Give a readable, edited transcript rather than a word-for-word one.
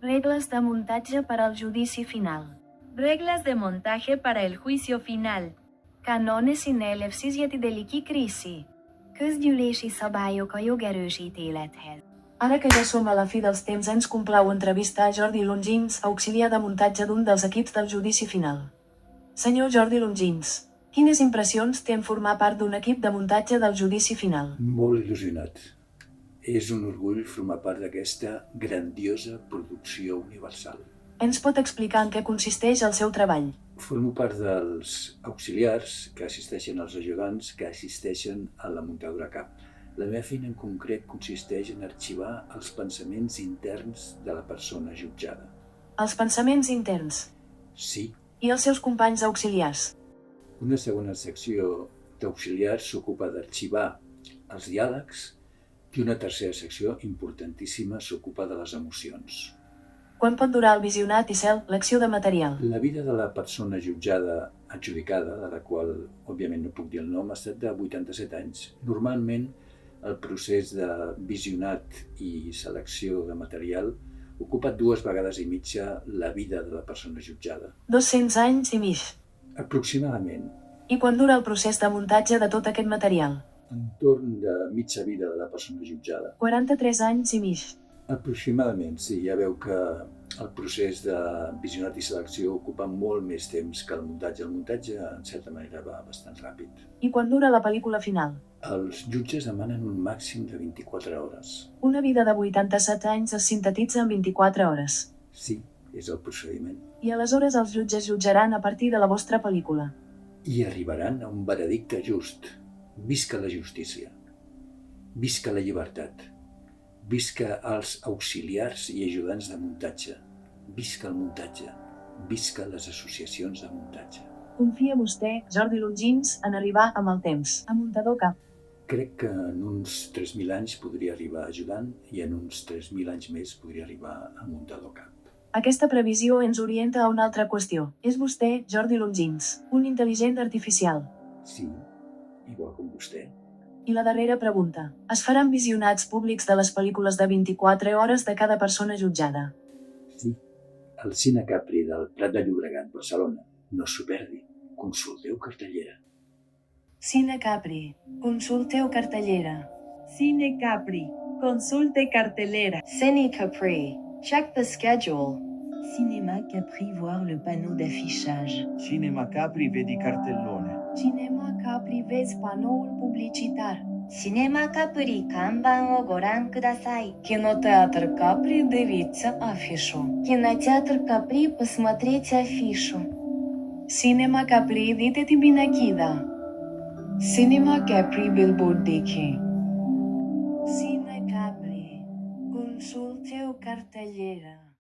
Regles de muntatge per al judici final. Reglas de montaje para el juicio final. Kanones inelevszizjetideliki krisi. Közgyűlési szabályok a jogerős ítélethez. Ara que ja som a la fi dels temps ens complau entrevistar Jordi Longins, auxiliar de muntatge d'un dels equips del judici final. Senyor Jordi Longins, quines impressions té en formar part d'un equip de muntatge del judici final? Molt il·lusionat. És un orgull formar part d'aquesta grandiosa producció universal. Ens pot explicar en què consisteix el seu treball? Formo part dels auxiliars que assisteixen als ajudants que assisteixen a la muntadora cap. La meva feina en concret consisteix en arxivar els pensaments interns de la persona jutjada. Els pensaments interns. Sí. I els seus companys auxiliars? Una segona secció d'auxiliars s'ocupa d'arxivar els diàlegs i una tercera secció importantíssima s'ocupa de les emocions. Quan pot durar el visionat i l'acció de material? La vida de la persona jutjada adjudicada, de la qual òbviament no puc dir el nom, ha estat de 87 anys. Normalment el procés de visionat i selecció de material ocupa 2 vegades i mitja la vida de la persona jutjada. 200 anys i mig. Aproximadament. I quan dura el procés de muntatge de tot aquest material? Entorn de mitja vida de la persona jutjada. 43 anys i mig. Aproximadament, sí. Ja veu que el procés de visionat i selecció ocupa molt més temps que el muntatge. El muntatge, en certa manera, va bastant ràpid. I quan dura la pel·lícula final? Els jutges demanen un màxim de 24 hores. Una vida de 87 anys es sintetitza en 24 hores. Sí, és el procediment. I aleshores els jutges jutjaran a partir de la vostra pel·lícula. I arribaran a un veredicte just. Visca la justícia. Visca la llibertat. Visca els auxiliars i ajudants de muntatge. Visca el muntatge. Visca les associacions de muntatge. Confia vostè, Jordi Longins, en arribar amb el temps a muntador cap? Crec que en uns 3.000 anys podria arribar ajudant i en uns 3.000 anys més podria arribar a muntador cap. Aquesta previsió ens orienta a una altra qüestió. És vostè, Jordi Longins, un intel·ligent artificial? Sí, igual com vostè. I la darrera pregunta. Es faran visionats públics de les pel·lícules de 24 hores de cada persona jutjada? Sí, al Cine Capri del Prat de Llobregat, Barcelona. No s'ho perdi. Consulteu cartellera. Cine Capri. Consulteu cartellera. Cine Capri. Consulte cartelera. Cine Capri. Check the schedule. Cinéma Capri, voir le panneau d'affichage. Cinema Capri, vedi cartellone. Cinema Capri, vezi panoul publicitar. Cinema Capri, 看板をご覧ください. Кинотеатр Капри, дивіться афішу. Кинотеатр Capri, посмотрите афишу. Cinema Capri, дите binakida. Cinema Capri, billboard dekhe. Cine Capri. Consulteu cartellera.